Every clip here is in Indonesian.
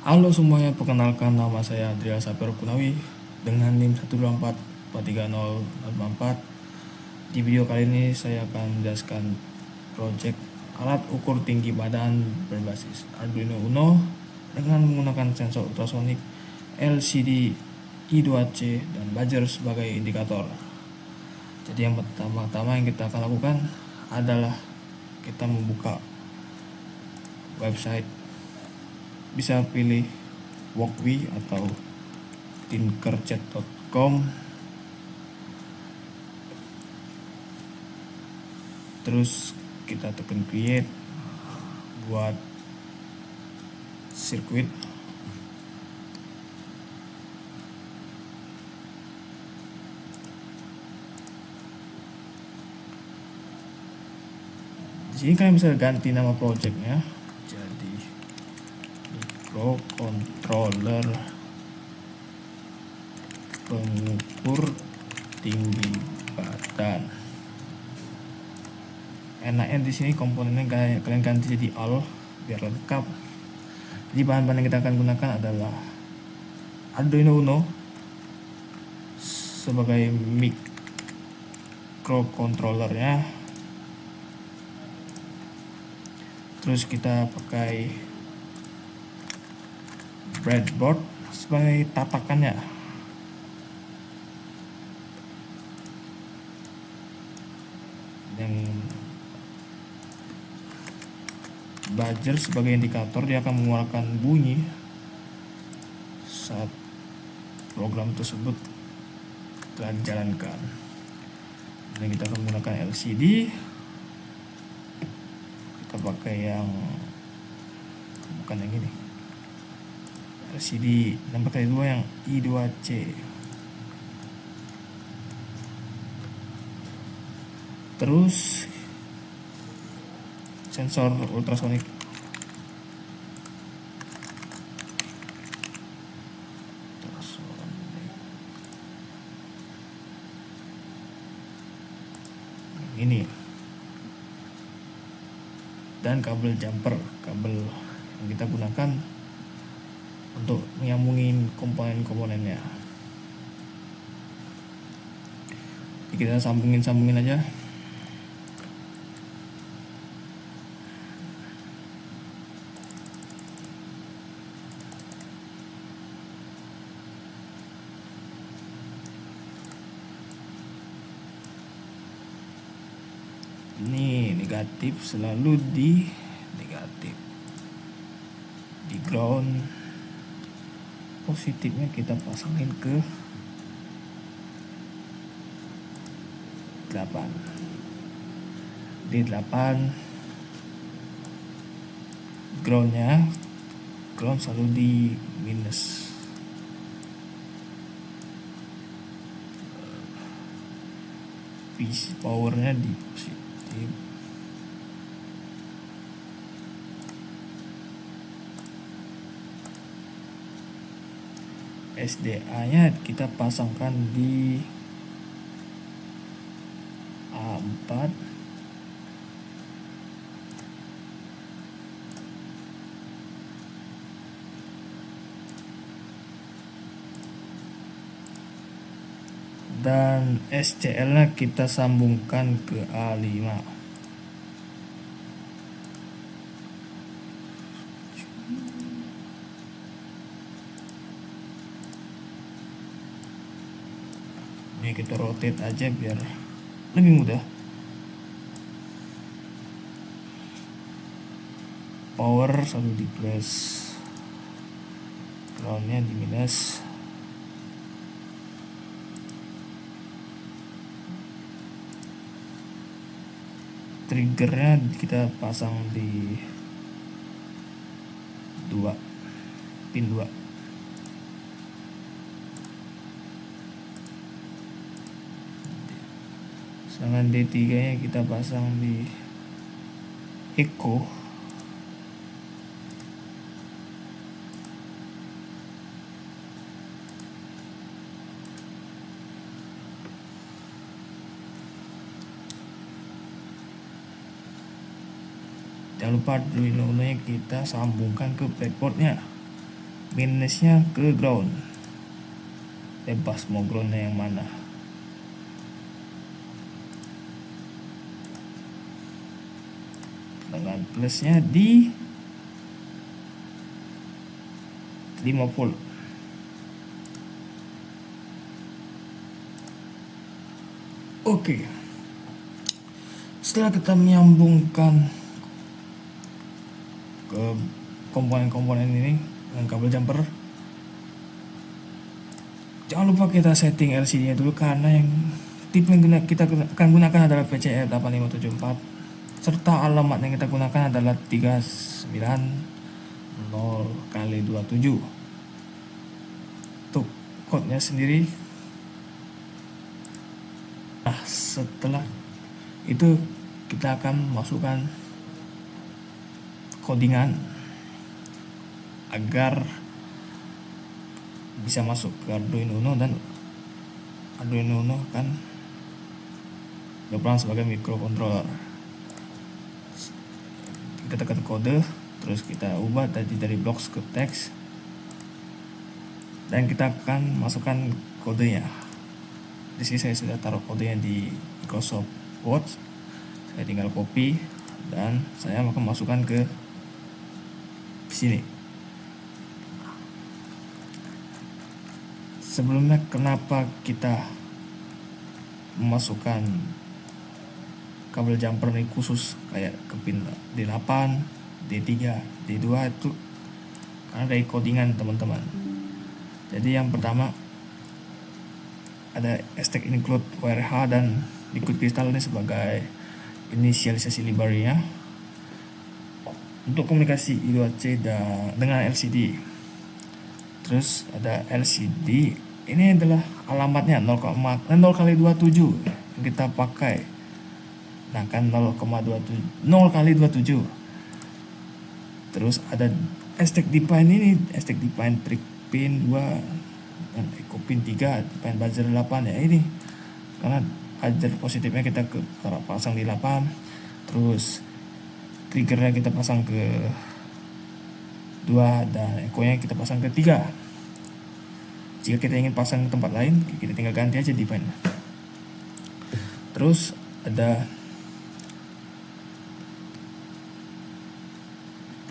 Halo semuanya, perkenalkan nama saya Adriel Saper Kunawi dengan NIM 1243084. Di video kali ini saya akan menjelaskan project alat ukur tinggi badan berbasis Arduino Uno dengan menggunakan sensor ultrasonik, LCD, I2C, dan buzzer sebagai indikator. Jadi yang pertama-tama yang kita akan lakukan adalah kita membuka website. Bisa pilih Walkwi atau tinkerchat.com. Terus kita tekan create buat sirkuit. Di sini kalian bisa ganti nama projectnya jadi microcontroller pengukur tinggi badan. Enaknya di sini komponennya kalian ganti jadi all biar lengkap. Jadi bahan-bahan yang kita akan gunakan adalah Arduino Uno sebagai microcontrollernya. Terus kita pakai breadboard sebagai tatakannya. Dan buzzer sebagai indikator, dia akan mengeluarkan bunyi saat program tersebut telah dijalankan. Dan kita akan menggunakan LCD. Kita pakai yang bukan yang ini, LCD 6x2 yang I2C. Terus sensor ultrasonik. Ini dan kabel jumper, kabel yang kita gunakan untuk menyambungin komponen-komponennya. Kita sambungin aja. Ini negatif selalu di negatif, di ground. Positifnya kita pasangin ke 8, di 8. Ground selalu di minus. Powernya di positif. SDA nya kita pasangkan di A4. Dan SCL nya kita sambungkan ke A5. Ini kita rotate aja biar lebih mudah. Power selalu di plus, groundnya di minus. Triggernya kita pasang di 2, pin 2. Sedangkan D3 nya kita pasang di echo. Jangan lupa Arduino Uno nya kita sambungkan ke breadboardnya. minusnya ke ground, bebas mau groundnya yang mana. Dengan plusnya di 50. Oke, setelah kita menyambungkan ke komponen-komponen ini dengan kabel jumper, jangan lupa kita setting LCD nya dulu, karena yang tipe yang kita akan gunakan adalah PCE 8574 serta alamat yang kita gunakan adalah 390x27. Untuk code-nya sendiri, nah setelah itu kita akan masukkan codingan agar bisa masuk ke Arduino Uno, dan Arduino Uno kan berperan sebagai microcontroller. Kita tekan kode, terus kita ubah tadi dari blocks ke teks, dan kita akan masukkan kodenya. Di sini saya sudah taruh kodenya di Microsoft Word, saya tinggal copy dan saya akan masukkan ke sini. Sebelumnya, kenapa kita memasukkan kabel jumper ini khusus kayak ke pin D8, D3, D2 itu karena dari codingan teman-teman. Jadi yang pertama ada stack include WRH dan liquid crystal ini sebagai inisialisasi library-nya untuk komunikasi I2C dengan LCD. Terus ada LCD, ini adalah alamatnya 0x27 yang kita pakai. Nah kan 0x27. Terus ada stack define ini, stack define trick pin 2 dan echo pin 3, define buzzer 8 ya ini. Karena buzzer positifnya kita pasang di 8. Terus triggernya kita pasang ke 2 dan echo-nya kita pasang ke 3. Jika kita ingin pasang ke tempat lain, kita tinggal ganti aja define. Terus ada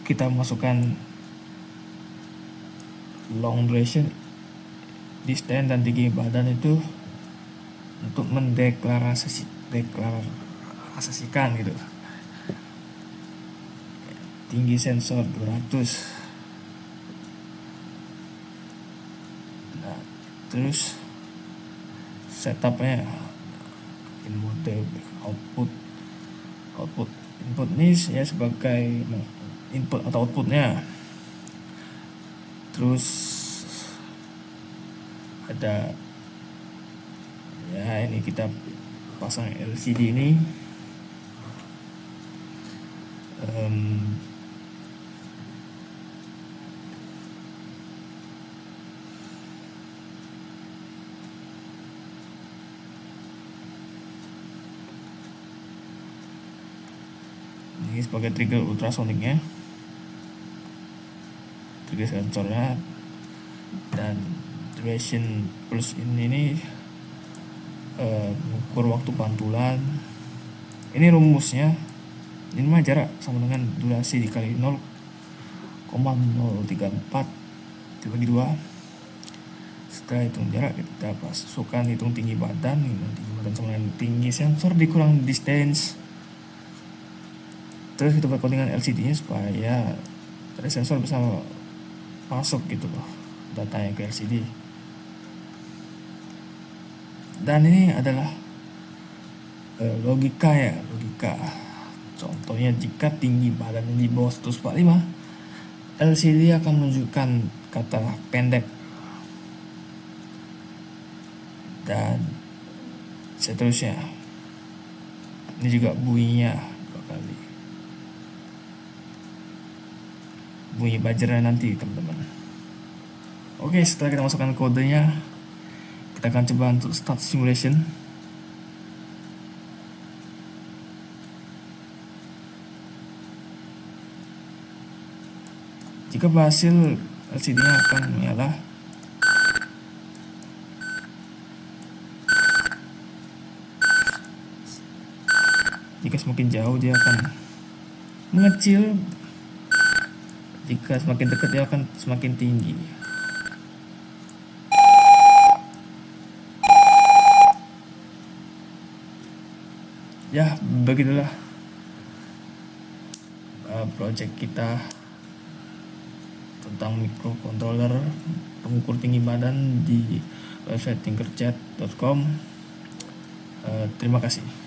kita masukkan long duration, distance dan tinggi badan itu untuk mendeklarasikan gitu. Tinggi sensor 200. Nah, terus setupnya input output ini ya sebagai input atau outputnya. Terus ada ya ini kita pasang LCD ini. Ini sebagai trigger ultrasoniknya, trigger sensornya, dan duration plus ini mengukur waktu pantulan. Ini rumusnya, ini mah jarak sama dengan durasi dikali 0,034 dibagi 2. Setelah hitung jarak, kita masukkan hitung tinggi badan. Tinggi badan sama dengan tinggi sensor dikurang distance. Terus kita buat codingan LCD nya supaya dari sensor bisa masuk gitu loh datanya ke LCD. Dan ini adalah logika. Contohnya jika tinggi badan di bawah 145, LCD akan menunjukkan kata pendek dan seterusnya. Ini juga bunyinya 2 kali. Bunyi buzzer nanti teman-teman. Oke, setelah kita masukkan kodenya, kita akan coba untuk start simulation. Jika berhasil LCD-nya akan menyala. Jika semakin jauh dia akan mengecil, jika semakin dekat dia akan semakin tinggi. Ya, begitulah project kita tentang microcontroller pengukur tinggi badan di website tinkercad.com. Terima kasih.